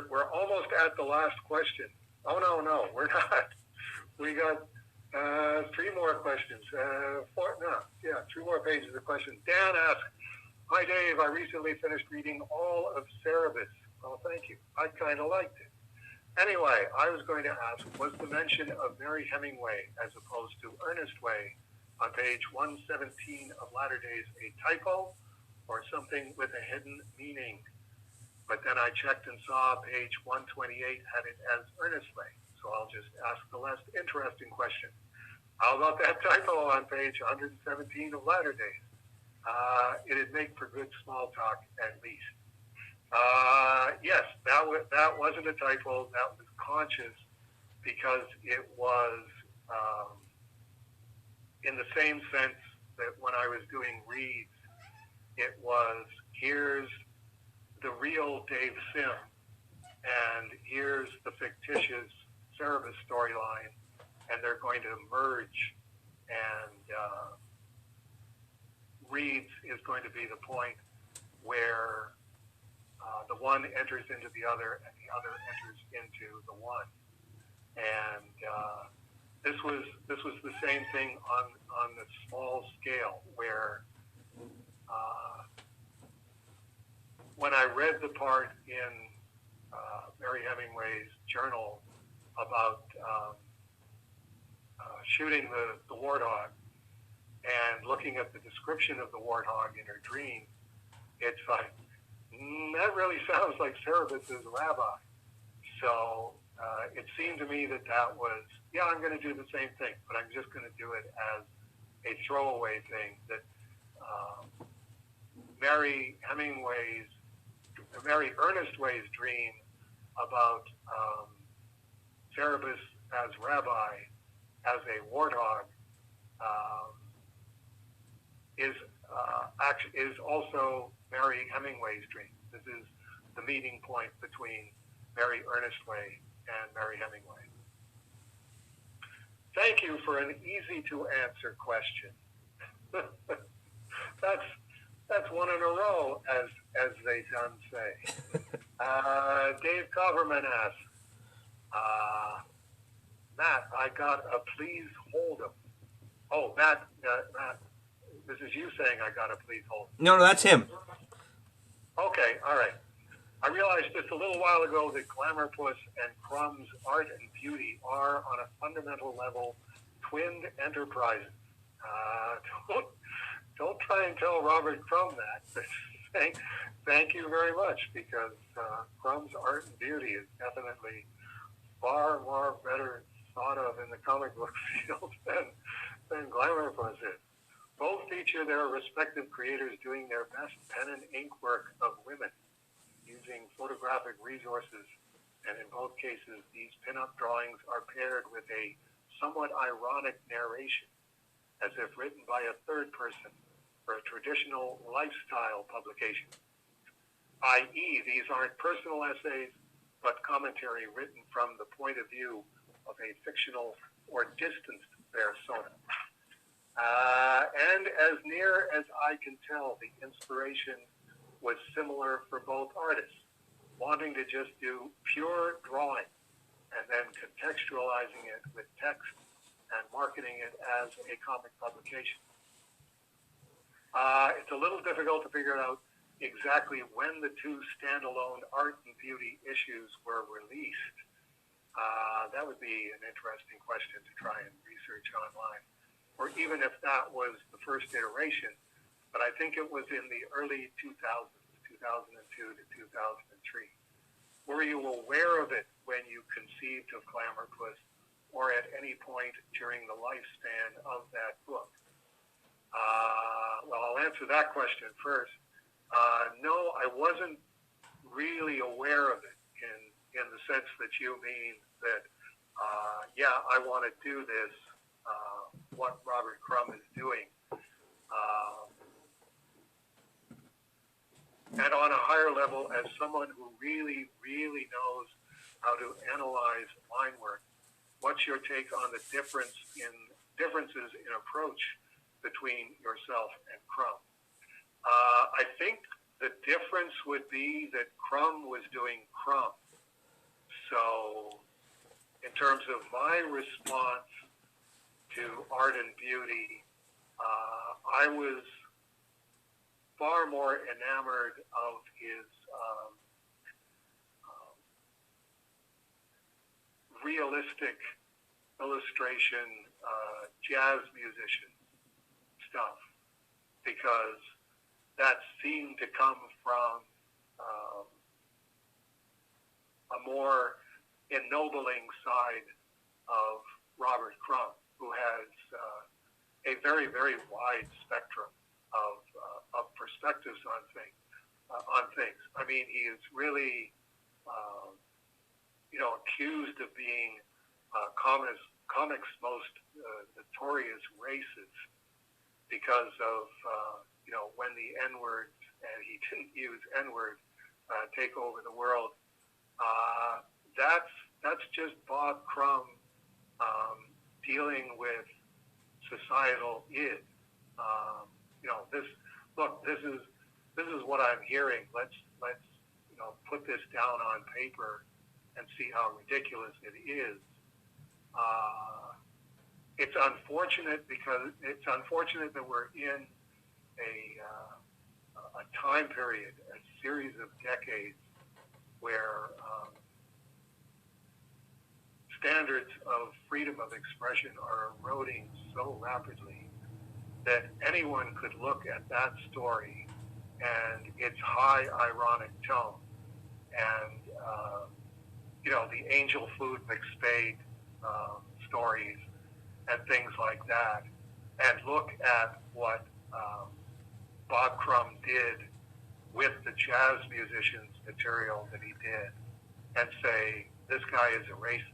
we're almost at the last question. Oh no, we're not. We got 3 more questions. 3 more pages of questions. Dan asks, "Hi Dave, I recently finished reading all of Cerebus." Well, thank you. I kind of liked it. Anyway, I was going to ask, was the mention of Mary Hemingway as opposed to Ernestway on page 117 of Latter Days a typo or something with a hidden meaning? But then I checked and saw page 128 had it as Ernestway. So I'll just ask the less interesting question. How about that typo on page 117 of Latter Days? It'd make for good small talk at least. Yes, that wasn't a typo. That was conscious because it was in the same sense that when I was doing reads, it was here's the real Dave Sim and here's the fictitious Cerebus storyline, and they're going to merge, and reads is going to be the point where the one enters into the other and the other enters into the one. And this was the same thing on the small scale where when I read the part in Mary Hemingway's journal about shooting the warthog and looking at the description of the warthog in her dream, it's like, that really sounds like Cerebus's rabbi. So it seemed to me that was, I'm going to do the same thing, but I'm just going to do it as a throwaway thing, that Mary Ernestway's dream about Cerebus as rabbi, as a warthog, is also Mary Hemingway's dream. This is the meeting point between Mary Ernestway and Mary Hemingway. Thank you for an easy to answer question. That's one in a row, as they done say. Dave Kopperman asks, Matt, I got a please hold 'em. Oh, Matt, this is you saying I got a please hold 'em. No, that's him. Okay, all right. I realized just a little while ago that Glamourpuss and Crumb's art and beauty are, on a fundamental level, twinned enterprises. Don't try and tell Robert Crumb that. Thank you very much, because Crumb's art and beauty is definitely far more better thought of in the comic book field than Glamourpuss is. Both feature their respective creators doing their best pen and ink work of women, using photographic resources, and in both cases, these pin-up drawings are paired with a somewhat ironic narration, as if written by a third person for a traditional lifestyle publication, i.e., these aren't personal essays, but commentary written from the point of view of a fictional or distanced persona. And as near as I can tell, the inspiration was similar for both artists, wanting to just do pure drawing and then contextualizing it with text and marketing it as a comic publication. It's a little difficult to figure out exactly when the two standalone art and beauty issues were released. That would be an interesting question to try and research online, or even if that was the first iteration. But I think it was in the early 2000s, 2002 to 2003. Were you aware of it when you conceived of Glamourpuss, or at any point during the lifespan of that book? Well, I'll answer that question first. No, I wasn't really aware of it in the sense that you mean that, I want to do this, what Robert Crumb is doing. And on a higher level, as someone who really, really knows how to analyze line work, what's your take on the differences in approach between yourself and Crumb? I think the difference would be that Crumb was doing Crumb, So in terms of my response to art and beauty, I was far more enamored of his realistic illustration, jazz musician stuff, because that seemed to come from a more ennobling side of Robert Crumb, who has a very, very wide spectrum of perspectives on things. I mean, he is really, accused of being comics' most notorious racist because of, when the N-word, and he didn't use N-word, take over the world. That's just Bob Crumb dealing with societal id. This is what I'm hearing. Let's put this down on paper and see how ridiculous it is. It's unfortunate that we're in a time period, a series of decades where standards of freedom of expression are eroding so rapidly that anyone could look at that story and its high ironic tone and the angel food McSpade stories and things like that, and look at what Bob Crumb did with the jazz musicians material that he did and say, this guy is a racist.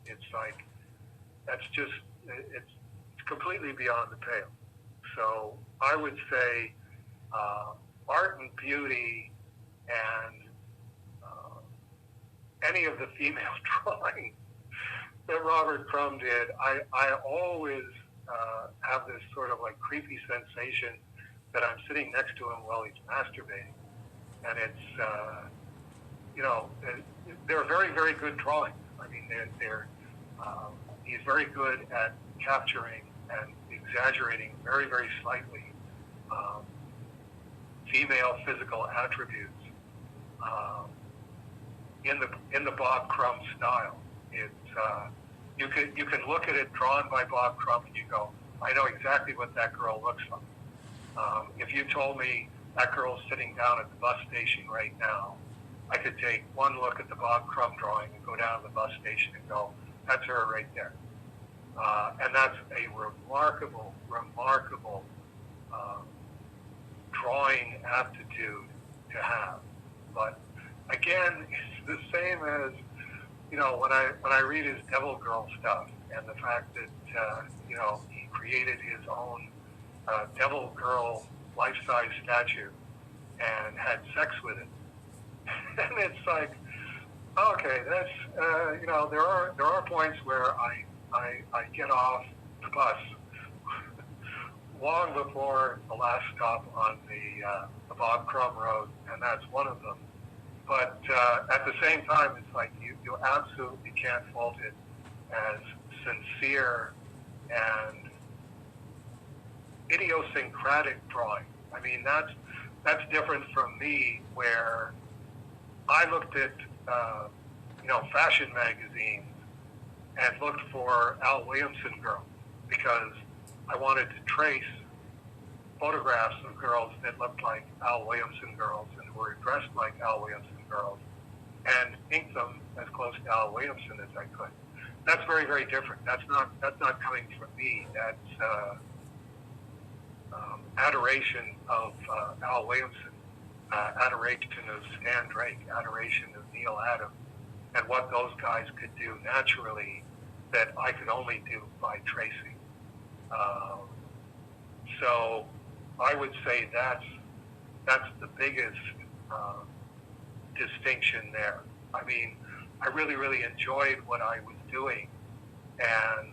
It's like, it's completely beyond the pale. So I would say art and beauty and any of the female drawing that Robert Crumb did, I always have this sort of like creepy sensation that I'm sitting next to him while he's masturbating. And it's, they're very, very good drawings. I mean, he's very good at capturing and exaggerating very, very slightly female physical attributes in the Bob Crumb style. It's you can look at it drawn by Bob Crumb and you go, I know exactly what that girl looks like. If you told me that girl's sitting down at the bus station right now, I could take one look at the Bob Crumb drawing and go down to the bus station and go, that's her right there. And that's a remarkable drawing aptitude to have. But again, it's the same as, when I read his Devil Girl stuff and the fact that, he created his own Devil Girl life-size statue and had sex with it. And it's like, okay, that's, there are points where I get off the bus long before the last stop on the Bob Crumb Road, and that's one of them. But at the same time, it's like you absolutely can't fault it as sincere and idiosyncratic drawing. I mean, that's different from me, where I looked at fashion magazines and looked for Al Williamson girls because I wanted to trace photographs of girls that looked like Al Williamson girls and who were dressed like Al Williamson girls and ink them as close to Al Williamson as I could. That's very, very different. That's not coming from me. That's adoration of Al Williamson, adoration of Stan Drake, adoration of Neil Adams, and what those guys could do naturally that I could only do by tracing. So I would say that's the biggest distinction there. I mean, I really, really enjoyed what I was doing, and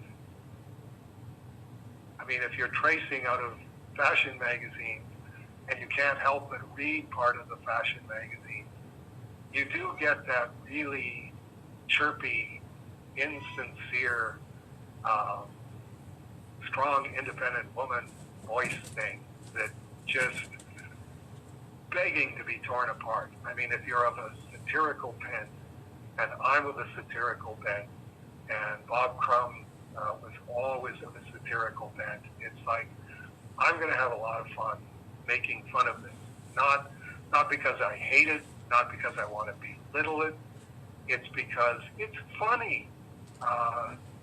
I mean, if you're tracing out of fashion magazines and you can't help but read part of the fashion magazine, you do get that really chirpy, insincere, strong, independent woman voice thing that just begging to be torn apart. I mean, if you're of a satirical bent, and I'm of a satirical bent, and Bob Crumb was always of a satirical bent, it's like, I'm going to have a lot of fun making fun of this. Not because I hate it, not because I want to belittle it. It's because it's funny.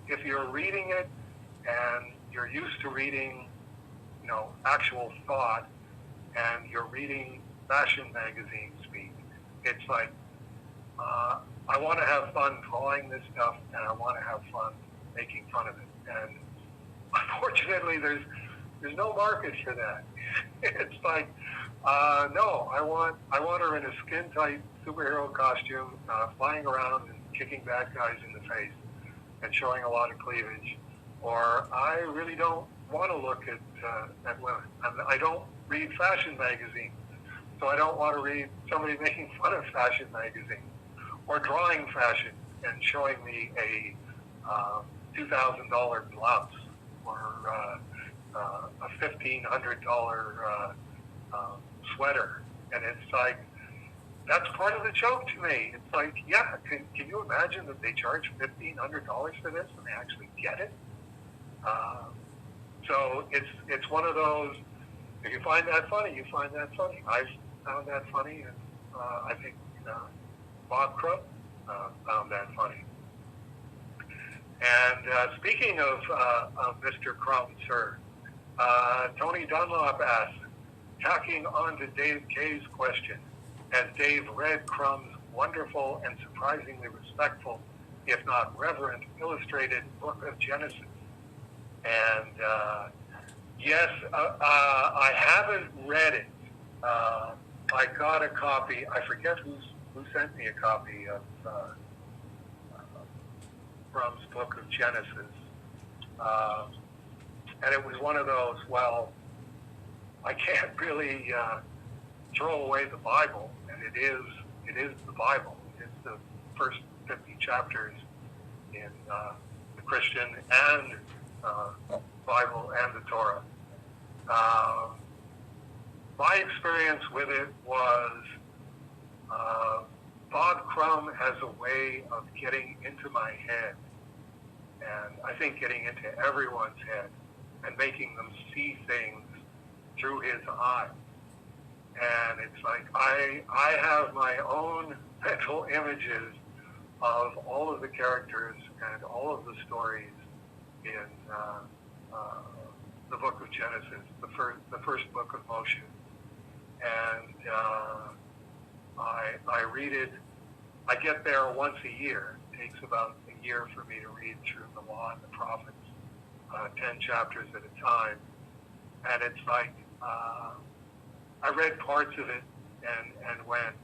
If you're reading it and you're used to reading, actual thought, and you're reading fashion magazine speak, it's like, I want to have fun drawing this stuff, and I want to have fun making fun of it. And unfortunately, there's no market for that. It's like, no, I want her in a skin-tight superhero costume, flying around and kicking bad guys in the face and showing a lot of cleavage. Or I really don't want to look at women. I don't read fashion magazines, so I don't want to read somebody making fun of fashion magazines or drawing fashion and showing me a $2,000 blouse or a $1,500 sweater. And it's like, that's part of the joke to me. It's like, yeah, can you imagine that they charge $1,500 for this and they actually get it? So it's one of those, if you find that funny, you find that funny. I found that funny, and I think Bob Crumb found that funny. And speaking of Mr. Crumb, sir, Tony Dunlop asks, tacking on to Dave Kay's question, as Dave read Crumb's wonderful and surprisingly respectful, if not reverent, illustrated book of Genesis. And yes, I haven't read it. I got a copy. I forget who sent me a copy of Crumb's book of Genesis. And it was one of those, well, I can't really throw away the Bible, and it is the Bible. It's the first 50 chapters in the Christian and Bible and the Torah. My experience with it was Bob Crumb has a way of getting into my head, and I think getting into everyone's head and making them see things through his eyes. And it's like, I have my own mental images of all of the characters and all of the stories in the book of Genesis, the first book of Moshe. And I read it, I get there once a year. It takes about a year for me to read through the Law and the Prophets, 10 chapters at a time. And it's like, I read parts of it and went,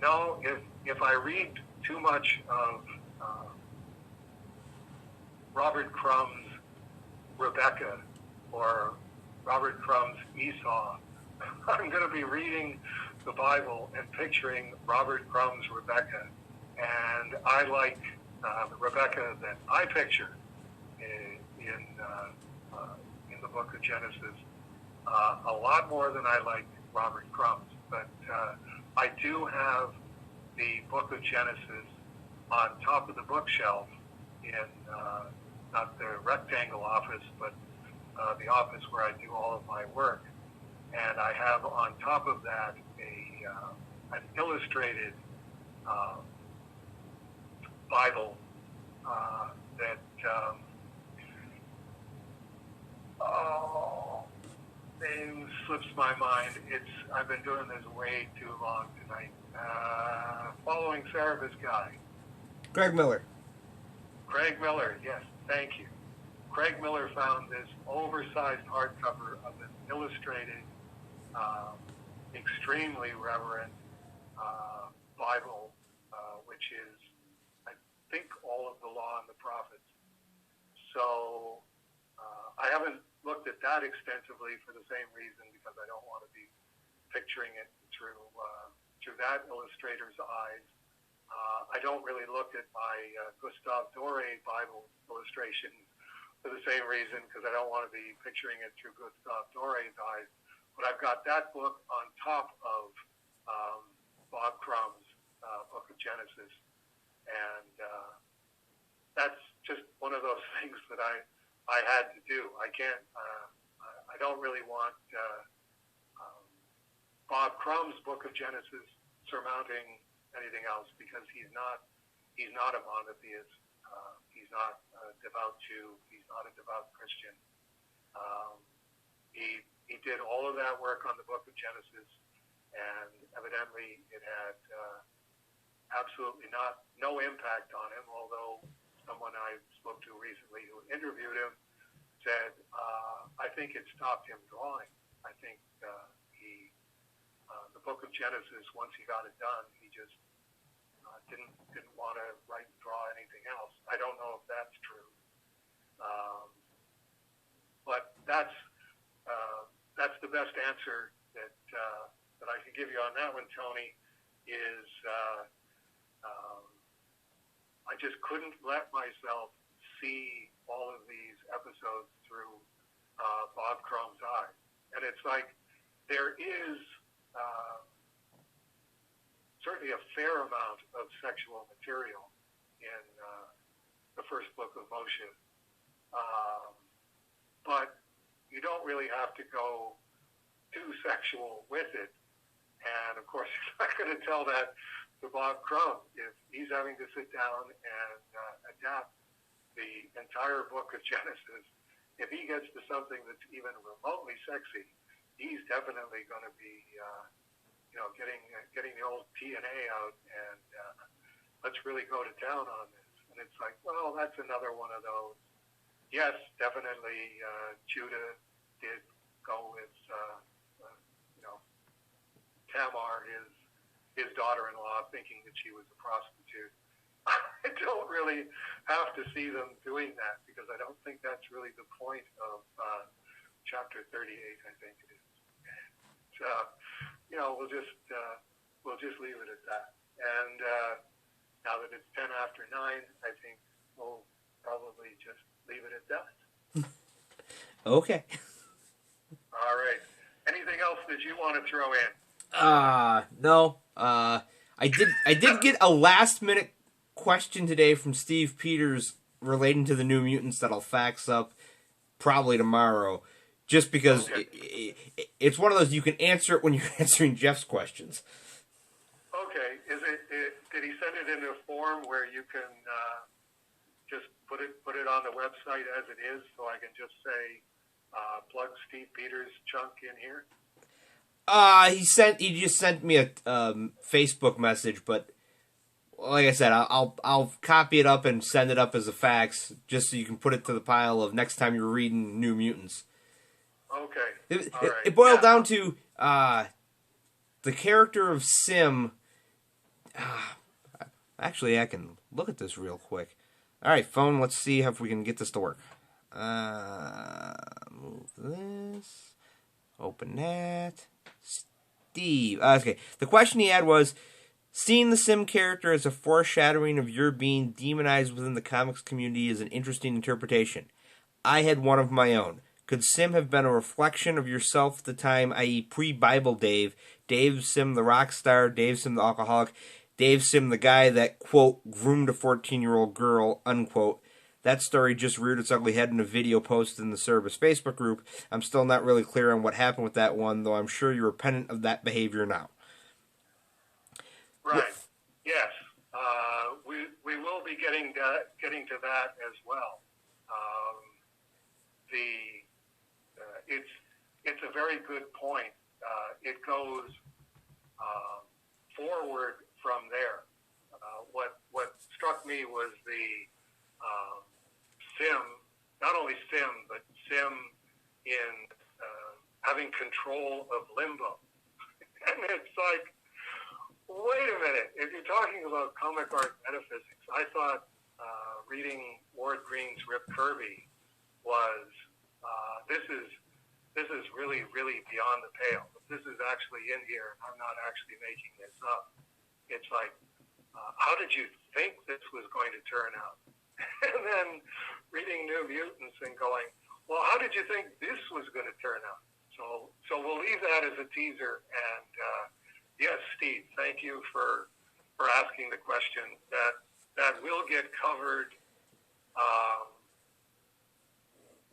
no, if I read too much of Robert Crumb's Rebecca or Robert Crumb's Esau, I'm going to be reading the Bible and picturing Robert Crumb's Rebecca. And I like the Rebecca that I picture in the book of Genesis a lot more than I like Robert Crumb's. But I do have the book of Genesis on top of the bookshelf in not the rectangle office, but the office where I do all of my work. And I have on top of that an illustrated Bible that name slips my mind. I've been doing this way too long tonight. Following Cerebus guy. Craig Miller. Craig Miller, yes, thank you. Craig Miller found this oversized hardcover of an illustrated, extremely reverent Bible, which is, I think, all of the Law and the Prophets. So I haven't looked at that extensively for the same reason, because I don't want to be picturing it through that illustrator's eyes. I don't really look at my Gustave Doré Bible illustration for the same reason, because I don't want to be picturing it through Gustave Doré's eyes. But I've got that book on top of Bob Crumb's Book of Genesis, and that's just one of those things that I had to do. I can't. I don't really want Bob Crumb's Book of Genesis surmounting anything else, because he's not a monotheist. He's not a devout Jew. He's not a devout Christian. He did all of that work on the Book of Genesis, and evidently it had absolutely no impact on him, although someone I spoke to recently who interviewed him said, I think it stopped him drawing. I think the Book of Genesis, once he got it done, he just didn't want to write and draw anything else. I don't know if that's true, but that's the best answer that I can give you on that one, Tony. Is I just couldn't let myself see all of these episodes through Bob Crumb's eyes, and it's like there is certainly a fair amount of sexual material in the first book of Moshe, but you don't really have to go too sexual with it. And of course, you're not going to tell that to Bob Crumb if he's having to sit down and adapt the entire book of Genesis. If he gets to something that's even remotely sexy, he's definitely going to be getting the old P&A out and let's really go to town on this. And it's like, well, that's another one of those. Yes, definitely Judah did go with Tamar, his daughter-in-law, thinking that she was a prostitute. I don't really have to see them doing that, because I don't think that's really the point of chapter 38, I think it is. So, we'll just leave it at that. And now that it's 10 after 9, I think we'll probably just leave it at that. Okay. All right. Anything else that you want to throw in? No. I did get a last minute question today from Steve Peters relating to the New Mutants that I'll fax up probably tomorrow, just because it's one of those you can answer it when you're answering Jeff's questions. Okay. Did he send it in a form where you can just put it on the website as it is, so I can just say plug Steve Peters' chunk in here? He just sent me a Facebook message, but like I said, I'll copy it up and send it up as a fax, just so you can put it to the pile of next time you're reading New Mutants. Okay. It boiled down to the character of Sim. Actually, I can look at this real quick. All right, phone. Let's see if we can get this to work. Move this. Open that. Steve. Okay. The question he had was, seeing the Sim character as a foreshadowing of your being demonized within the comics community is an interesting interpretation. I had one of my own. Could Sim have been a reflection of yourself at the time, i.e. pre-Bible Dave Sim the rock star, Dave Sim the alcoholic, Dave Sim the guy that, quote, groomed a 14-year-old girl, unquote? That story just reared its ugly head in a video posted in the Cerebus Facebook group. I'm still not really clear on what happened with that one, though I'm sure you're repentant of that behavior now. Right. Yes. We will be getting to that as well. It's a very good point. It goes forward from there. What struck me was the Sim, not only Sim, but Sim in having control of Limbo. And it's like, wait a minute, if you're talking about comic art metaphysics, I thought reading Ward Green's Rip Kirby was, this is really, really beyond the pale. But this is actually in here, and I'm not actually making this up. It's like, how did you think this was going to turn out? And then reading New Mutants and going, well, how did you think this was going to turn out? So we'll leave that as a teaser. And yes, Steve, thank you for asking the question. That will get covered.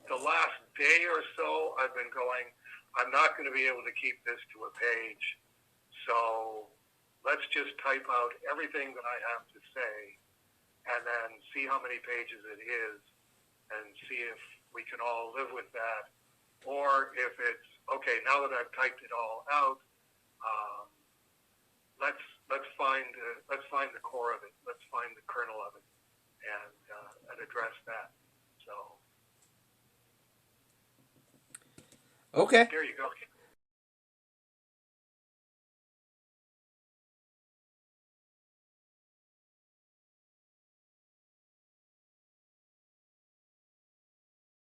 The last day or so, I've been going, I'm not going to be able to keep this to a page. So let's just type out everything that I have to say and then see how many pages it is and see if we can all live with that. Or if it's, okay, now that I've typed it all out, let's find the core of it. Let's find the kernel of it and address that. So okay. there you go.